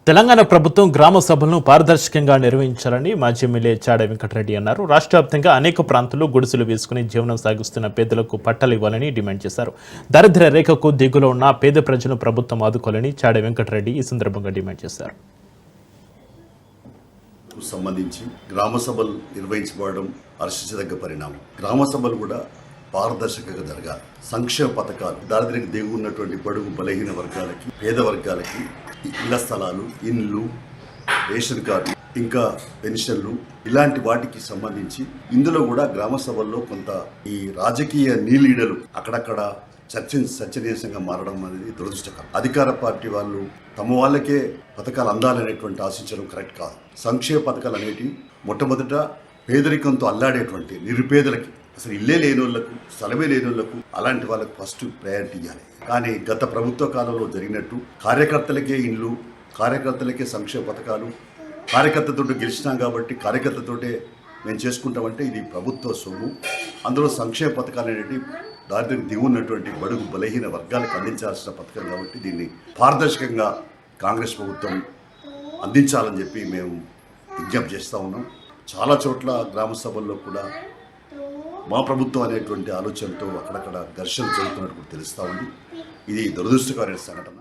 తెలంగాణ ప్రభుత్వం గ్రామ సభలను పారదర్శకంగా నిర్వహించాలని మాజీ ఎమ్మెల్యే చాడ వెంకటరెడ్డి అన్నారు. రాష్ట్ర వ్యాప్తంగా అనేక ప్రాంతాల్లో గుడిసెలు వేసుకుని జీవనం సాగిస్తున్న పేదలకు పట్టాలు ఇవ్వాలని డిమాండ్ చేశారు. దారిద్ర్య రేఖకు దిగులో ఉన్న పేద ప్రజలను ప్రభుత్వం ఆదుకోవాలని చాడ వెంకటరెడ్డి ఈ సందర్భంగా డిమాండ్ చేశారు. సంబంధించి గ్రామ సభలు నిర్వహించబడడం హర్షించదగ్గ పరిణామం. గ్రామ సభలు కూడా పారదర్శకంగా జరగాలి. సంక్షేమ పథకాలు దారిద్ర్యకు దిగు ఉన్నటువంటి బడుగు బలహీన వర్గాలకి, పేద వర్గాలకి ఇళ్ల స్థలాలు, ఇండ్లు, రేషన్ కార్డు, ఇంకా పెన్షన్లు ఇలాంటి వాటికి సంబంధించి ఇందులో కూడా గ్రామ సభల్లో కొంత ఈ రాజకీయ నీలీడలు అక్కడక్కడ చర్చనీయాంశంగా మారడం అనేది దురదృష్టకరం. అధికార పార్టీ వాళ్ళు తమ వాళ్ళకే పథకాలు అందాలనేటువంటి ఆశించడం కరెక్ట్ కాదు. సంక్షేమ పథకాలు అనేటివి మొట్టమొదట పేదరికంతో అల్లాడేటువంటి నిరుపేదలకి, అసలు ఇల్లే లేని వాళ్ళకు, స్థలమే లేని వాళ్ళకు, అలాంటి వాళ్ళకు ఫస్ట్ ప్రయారిటీ ఇవ్వాలి. కానీ గత ప్రభుత్వ కాలంలో జరిగినట్టు కార్యకర్తలకే ఇండ్లు, కార్యకర్తలకే సంక్షేమ పథకాలు, కార్యకర్తతో గెలిచినాం కాబట్టి కార్యకర్తతోటే మేము చేసుకుంటామంటే ఇది ప్రభుత్వ సొమ్ము. అందులో సంక్షేమ పథకాలు అనేవి దారిద్ర్యం దిగున్నటువంటి బడుగు బలహీన వర్గాలకు అందించాల్సిన పథకం కాబట్టి దీన్ని పారదర్శకంగా కాంగ్రెస్ ప్రభుత్వం అందించాలని చెప్పి మేము విజ్ఞప్తి చేస్తూ ఉన్నాం. చాలా చోట్ల గ్రామ సభల్లో కూడా మా ప్రభుత్వం అనేటువంటి ఆలోచనతో అక్కడక్కడ ఘర్షణలు జరుగుతున్నట్టు తెలుస్తూ ఉంది. ఇది దురదృష్టకరమైన సంఘటన.